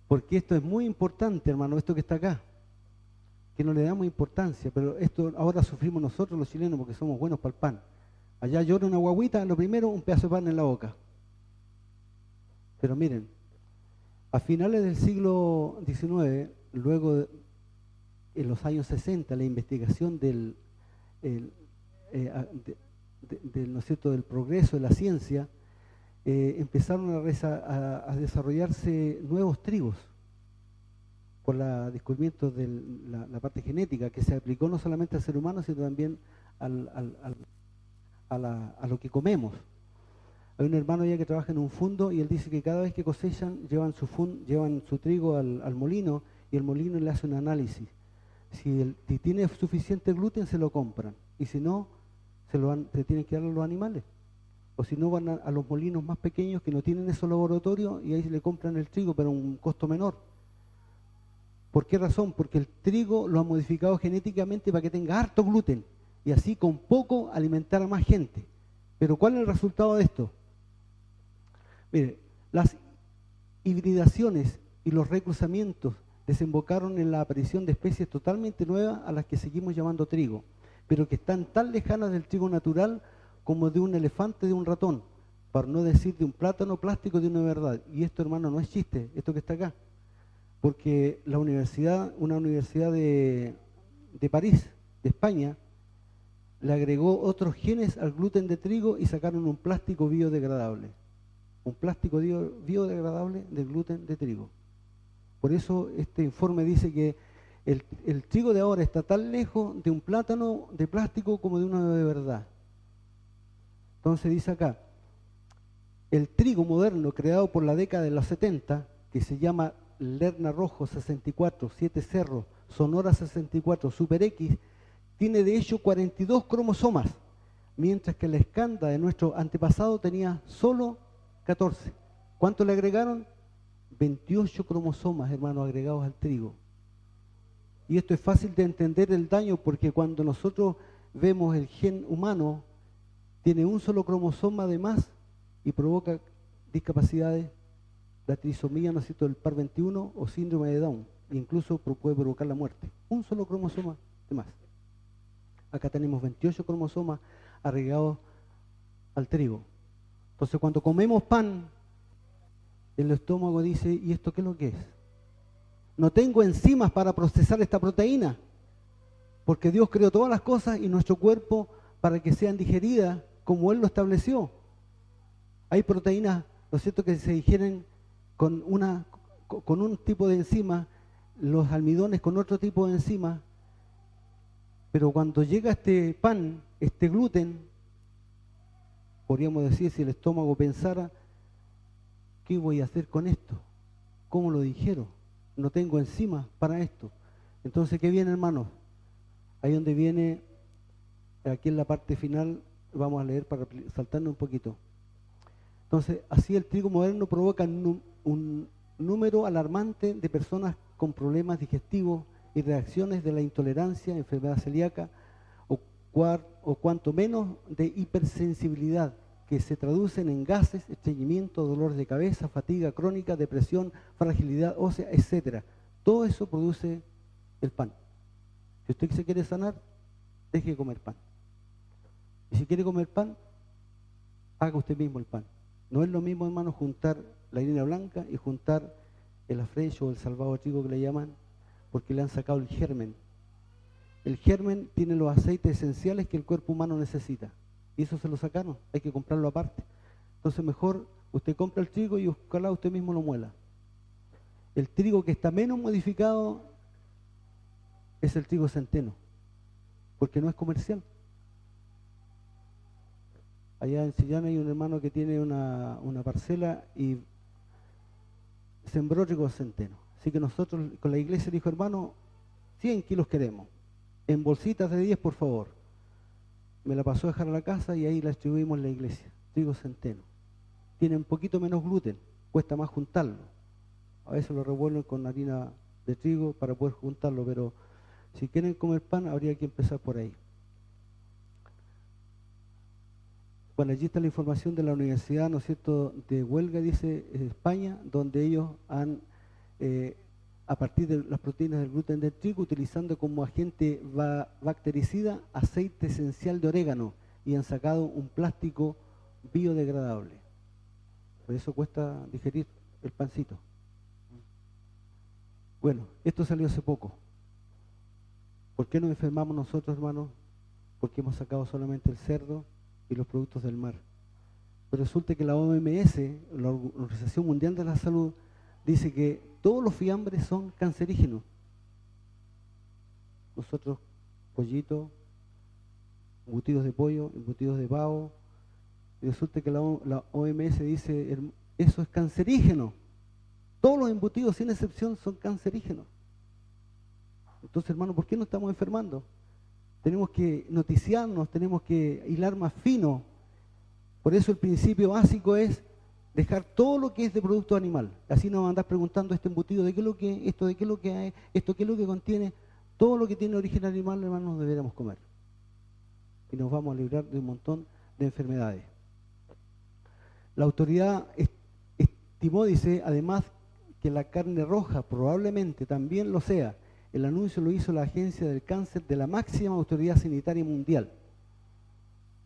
Porque esto es muy importante, hermano, esto que está acá. Que no le damos importancia, pero esto ahora sufrimos nosotros los chilenos porque somos buenos para el pan. Allá llora una guaguita, lo primero, un pedazo de pan en la boca. Pero miren, a finales del siglo XIX, luego en los años 60, la investigación del ¿no es cierto?, del progreso de la ciencia, empezaron a desarrollarse nuevos trigos por el descubrimiento de la parte genética, que se aplicó no solamente al ser humano, sino también a lo que comemos. Hay un hermano ya que trabaja en un fundo y él dice que cada vez que cosechan llevan su trigo al molino y el molino le hace un análisis. Si tiene suficiente gluten se lo compran y si no, se tienen que dar a los animales. O si no, van a los molinos más pequeños que no tienen esos laboratorios y ahí le compran el trigo, pero a un costo menor. ¿Por qué razón? Porque el trigo lo han modificado genéticamente para que tenga harto gluten y así con poco alimentar a más gente. Pero ¿cuál es el resultado de esto? Mire, las hibridaciones y los recruzamientos desembocaron en la aparición de especies totalmente nuevas a las que seguimos llamando trigo, pero que están tan lejanas del trigo natural como de un elefante, de un ratón, para no decir de un plátano plástico, de una verdad. Y esto, hermano, no es chiste, esto que está acá. Porque una universidad de París, de España, le agregó otros genes al gluten de trigo y sacaron un plástico biodegradable. Un plástico biodegradable del gluten de trigo. Por eso este informe dice que el trigo de ahora está tan lejos de un plátano de plástico como de uno de verdad. Entonces dice acá, el trigo moderno creado por la década de los 70, que se llama Lerna Rojo 64, 7 Cerro, Sonora 64, Super X, tiene de hecho 42 cromosomas, mientras que la escanda de nuestro antepasado tenía solo 14. ¿Cuánto le agregaron? 28 cromosomas, hermanos, agregados al trigo. Y esto es fácil de entender el daño, porque cuando nosotros vemos el gen humano, tiene un solo cromosoma de más y provoca discapacidades, la trisomía, ¿no es cierto?, del par 21 o síndrome de Down, e incluso puede provocar la muerte. Un solo cromosoma de más. Acá tenemos 28 cromosomas agregados al trigo. Entonces cuando comemos pan, el estómago dice, ¿y esto qué es lo que es? No tengo enzimas para procesar esta proteína, porque Dios creó todas las cosas y nuestro cuerpo para que sean digeridas como Él lo estableció. Hay proteínas, ¿no es cierto?, que se digieren con un tipo de enzima, los almidones con otro tipo de enzima, pero cuando llega este pan, este gluten, podríamos decir, si el estómago pensara, ¿qué voy a hacer con esto? ¿Cómo lo digiero? No tengo enzimas para esto. Entonces, ¿qué viene, hermanos? Ahí donde viene, aquí en la parte final, vamos a leer para saltarnos un poquito. Entonces, así el trigo moderno provoca un número alarmante de personas con problemas digestivos y reacciones de la intolerancia, enfermedad celíaca o cuanto menos de hipersensibilidad, que se traducen en gases, estreñimiento, dolores de cabeza, fatiga crónica, depresión, fragilidad ósea, etc. Todo eso produce el pan. Si usted se quiere sanar, deje de comer pan. Y si quiere comer pan, haga usted mismo el pan. No es lo mismo, hermano, juntar la harina blanca y juntar el afrecho o el salvado de trigo que le llaman, porque le han sacado el germen. El germen tiene los aceites esenciales que el cuerpo humano necesita. Y eso se lo sacaron, hay que comprarlo aparte. Entonces mejor usted compra el trigo y ojalá usted mismo lo muela. El trigo que está menos modificado es el trigo centeno, porque no es comercial. Allá en Sillán hay un hermano que tiene una parcela y sembró trigo centeno. Así que nosotros con la iglesia dijo, hermano, 100 kilos queremos, en bolsitas de 10 por favor. Me la pasó a dejar a la casa y ahí la distribuimos en la iglesia, trigo centeno. Tiene un poquito menos gluten, cuesta más juntarlo. A veces lo revuelven con harina de trigo para poder juntarlo, pero si quieren comer pan habría que empezar por ahí. Bueno, allí está la información de la Universidad, ¿no es cierto?, de Huelga, dice España, donde ellos han, a partir de las proteínas del gluten del trigo, utilizando como agente bactericida aceite esencial de orégano y han sacado un plástico biodegradable. Por eso cuesta digerir el pancito. Bueno, esto salió hace poco. ¿Por qué nos enfermamos nosotros, hermanos? Porque hemos sacado solamente el cerdo y los productos del mar. Pero resulta que la OMS, la Organización Mundial de la Salud, dice que todos los fiambres son cancerígenos. Nosotros, pollito, embutidos de pollo, embutidos de pavo, y resulta que la OMS dice, eso es cancerígeno. Todos los embutidos, sin excepción, son cancerígenos. Entonces, hermano, ¿por qué no estamos enfermando? Tenemos que noticiarnos, tenemos que hilar más fino Por eso el principio básico es dejar todo lo que es de producto animal. Así no van a andar preguntando este embutido, ¿de qué es lo que esto, de qué es lo que hay, esto qué es lo que contiene? Todo lo que tiene origen animal, hermanos, deberíamos comer. Y nos vamos a librar de un montón de enfermedades. La autoridad estimó, dice, además que la carne roja probablemente también lo sea. El anuncio lo hizo la Agencia del Cáncer de la máxima autoridad sanitaria mundial.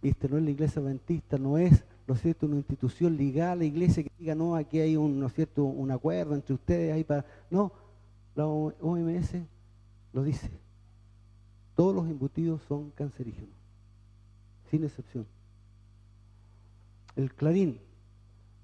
¿Viste? No es la Iglesia Adventista, no es, ¿no es cierto?, una institución ligada a la Iglesia que diga, no, aquí hay un, ¿no es cierto?, un acuerdo entre ustedes ahí para... No, la OMS lo dice. Todos los embutidos son cancerígenos, sin excepción. El Clarín,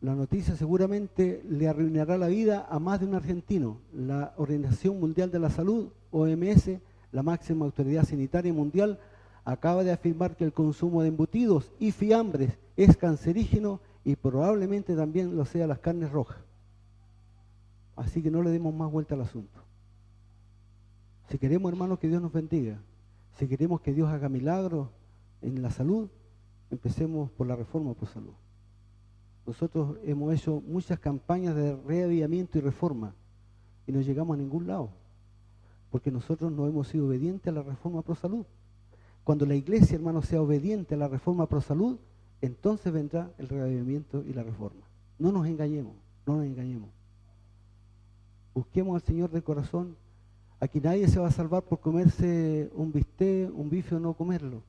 la noticia seguramente le arruinará la vida a más de un argentino. La Organización Mundial de la Salud, OMS, la máxima autoridad sanitaria mundial, acaba de afirmar que el consumo de embutidos y fiambres es cancerígeno y probablemente también lo sea las carnes rojas. Así que no le demos más vuelta al asunto. Si queremos, hermanos, que Dios nos bendiga, si queremos que Dios haga milagros en la salud, empecemos por la reforma por salud. Nosotros hemos hecho muchas campañas de reavivamiento y reforma y no llegamos a ningún lado, porque nosotros no hemos sido obedientes a la reforma pro salud. Cuando la iglesia, hermanos, sea obediente a la reforma pro salud, entonces vendrá el reavivamiento y la reforma. No nos engañemos, no nos engañemos. Busquemos al Señor de corazón. Aquí nadie se va a salvar por comerse un bistec, un bife o no comerlo.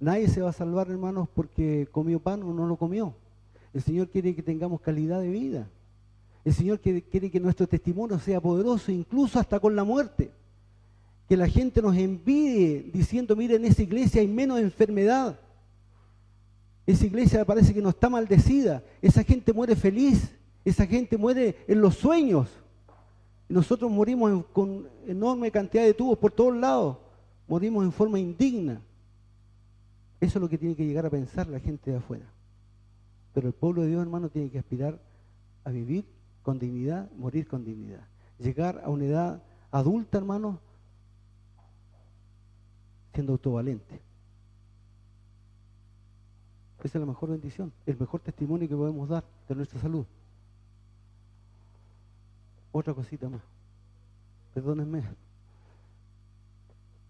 Nadie se va a salvar, hermanos, porque comió pan o no lo comió. El Señor quiere que tengamos calidad de vida. El Señor quiere que nuestro testimonio sea poderoso, incluso hasta con la muerte. Que la gente nos envidie diciendo, mira, en esa iglesia hay menos enfermedad. Esa iglesia parece que no está maldecida. Esa gente muere feliz. Esa gente muere en los sueños. Y nosotros morimos con enorme cantidad de tubos por todos lados. Morimos en forma indigna. Eso es lo que tiene que llegar a pensar la gente de afuera. Pero el pueblo de Dios, hermano, tiene que aspirar a vivir con dignidad, morir con dignidad. Llegar a una edad adulta, hermano, siendo autovalente. Esa es la mejor bendición, el mejor testimonio que podemos dar de nuestra salud. Otra cosita más, perdónenme.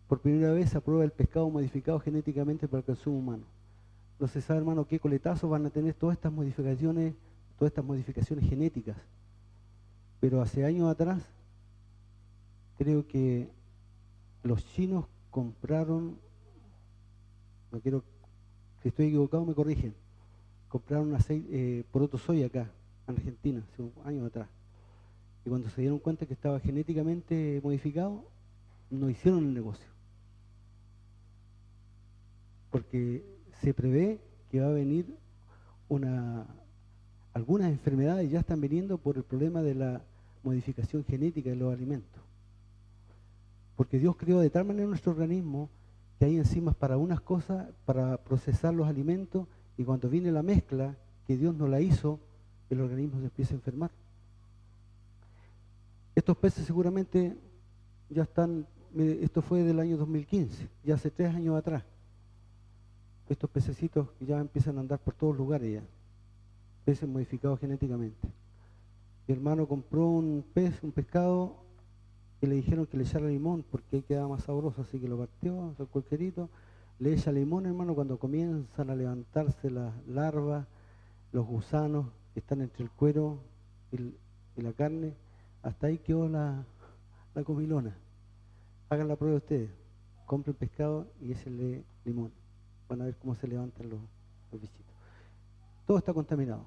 Por primera vez se aprueba el pescado modificado genéticamente para el consumo humano. No se sabe, hermano, qué coletazos van a tener todas estas modificaciones genéticas. Pero hace años atrás, creo que los chinos compraron, no quiero, si estoy equivocado me corrigen, compraron aceite, poroto soya acá, en Argentina, hace años atrás. Y cuando se dieron cuenta que estaba genéticamente modificado, no hicieron el negocio. Porque se prevé que va a venir algunas enfermedades ya están viniendo por el problema de la modificación genética de los alimentos. Porque Dios creó de tal manera nuestro organismo que hay enzimas para unas cosas, para procesar los alimentos, y cuando viene la mezcla, que Dios no la hizo, el organismo se empieza a enfermar. Estos peces seguramente ya están, esto fue del año 2015, ya hace 3 años atrás. Estos pececitos ya empiezan a andar por todos lugares ya, peces modificados genéticamente. Mi hermano compró un pescado, y le dijeron que le echara limón porque ahí quedaba más sabroso, así que lo partió, sacó el cuerito, le echa limón, hermano, cuando comienzan a levantarse las larvas, los gusanos que están entre el cuero y la carne, hasta ahí quedó la comilona. Hagan la prueba ustedes, compren pescado y échenle limón. Van a ver cómo se levantan los bichitos. Todo está contaminado.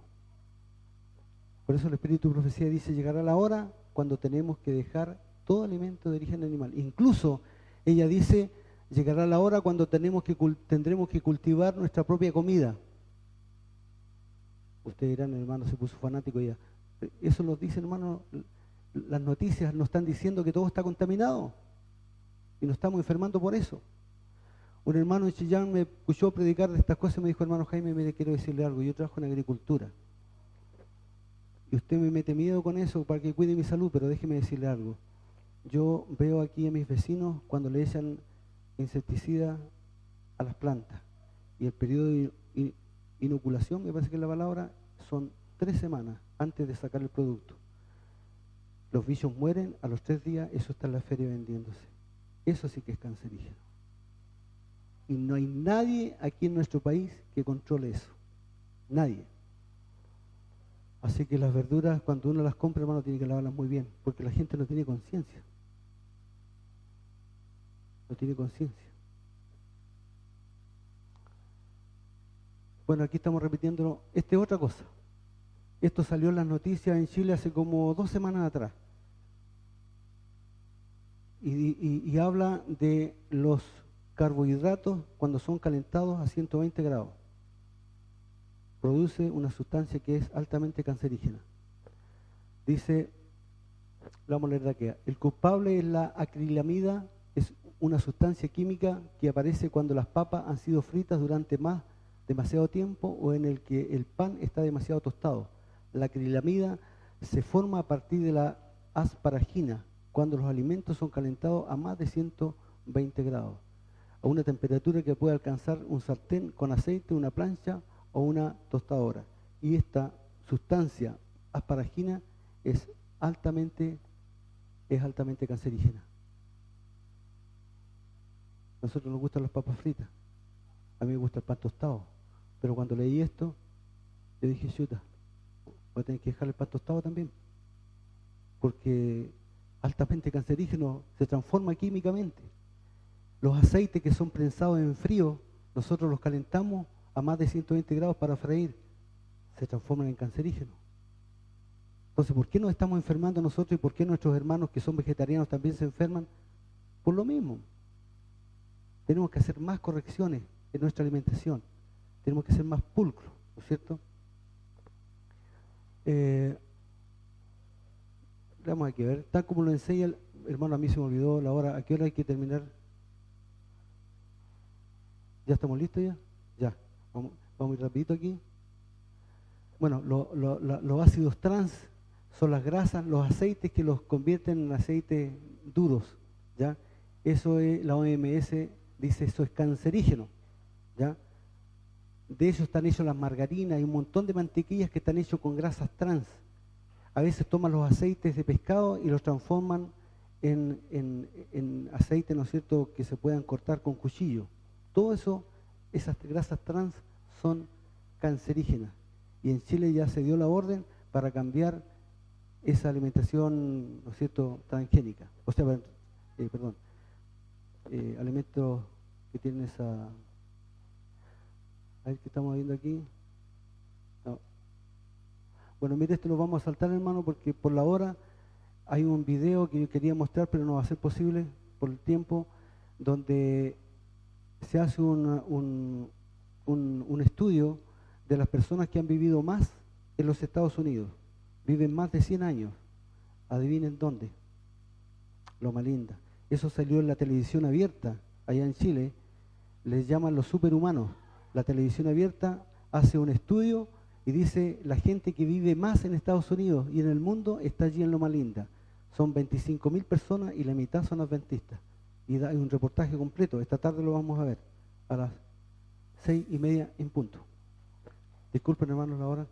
Por eso el Espíritu de Profecía dice, llegará la hora cuando tenemos que dejar todo alimento de origen animal. Incluso ella dice, llegará la hora cuando tendremos que cultivar nuestra propia comida. Ustedes dirán, hermano, se puso fanático ya. Eso lo dicen, hermano, las noticias nos están diciendo que todo está contaminado y nos estamos enfermando por eso. Un hermano de Chillán me escuchó predicar de estas cosas y me dijo, hermano Jaime, mire, quiero decirle algo, yo trabajo en agricultura y usted me mete miedo con eso para que cuide mi salud, pero déjeme decirle algo. Yo veo aquí a mis vecinos cuando le echan insecticida a las plantas y el periodo inoculación, me parece que es la palabra, son 3 semanas antes de sacar el producto. Los bichos mueren, a los 3 días eso está en la feria vendiéndose. Eso sí que es cancerígeno. Y no hay nadie aquí en nuestro país que controle eso. Nadie. Así que las verduras, cuando uno las compra, hermano, tiene que lavarlas muy bien, porque la gente no tiene conciencia. No tiene conciencia. Bueno, aquí estamos repitiéndolo. Esta es otra cosa. Esto salió en las noticias en Chile hace como 2 semanas atrás. Y habla de los carbohidratos cuando son calentados a 120 grados. Produce una sustancia que es altamente cancerígena. Dice, vamos a leer de aquí. El culpable es la acrilamida, es una sustancia química que aparece cuando las papas han sido fritas durante demasiado tiempo o en el que el pan está demasiado tostado. La acrilamida se forma a partir de la asparagina cuando los alimentos son calentados a más de 120 grados, a una temperatura que puede alcanzar un sartén con aceite, una plancha o una tostadora. Y esta sustancia asparagina es altamente cancerígena. A nosotros nos gustan las papas fritas, a mí me gusta el pan tostado, pero cuando leí esto, yo dije, chuta, voy a tener que dejar el pan tostado también, porque altamente cancerígeno, se transforma químicamente. Los aceites que son prensados en frío, nosotros los calentamos a más de 120 grados para freír, se transforman en cancerígenos. Entonces, ¿por qué nos estamos enfermando nosotros y por qué nuestros hermanos que son vegetarianos también se enferman? Por lo mismo. Tenemos que hacer más correcciones en nuestra alimentación. Tenemos que ser más pulcros, ¿no es cierto? Vamos a ver, tal como lo enseña el hermano, a mí se me olvidó la hora, ¿a qué hora hay que terminar? ¿Ya estamos listos ya? Ya, vamos a ir rapidito aquí. Bueno, los ácidos trans son las grasas, los aceites que los convierten en aceites duros, ¿ya? Eso es, la OMS dice, eso es cancerígeno, ¿ya? De eso están hechos las margarinas y un montón de mantequillas que están hechos con grasas trans. A veces toman los aceites de pescado y los transforman en aceite, ¿no es cierto?, que se puedan cortar con cuchillo. Todo eso, esas grasas trans son cancerígenas. Y en Chile ya se dio la orden para cambiar esa alimentación, ¿no es cierto?, transgénica. O sea, alimentos que tienen esa... A ver qué estamos viendo aquí. No. Bueno, mire, esto lo vamos a saltar, hermano, porque por la hora hay un video que yo quería mostrar, pero no va a ser posible por el tiempo, donde se hace un estudio de las personas que han vivido más en los Estados Unidos. Viven más de 100 años. Adivinen dónde. Loma Linda. Eso salió en la televisión abierta, allá en Chile. Les llaman los superhumanos. La televisión abierta hace un estudio y dice, la gente que vive más en Estados Unidos y en el mundo está allí en Loma Linda. Son 25.000 personas y la mitad son adventistas. Y hay un reportaje completo. Esta tarde lo vamos a ver, a las 6:30 en punto. Disculpen, hermanos, la hora.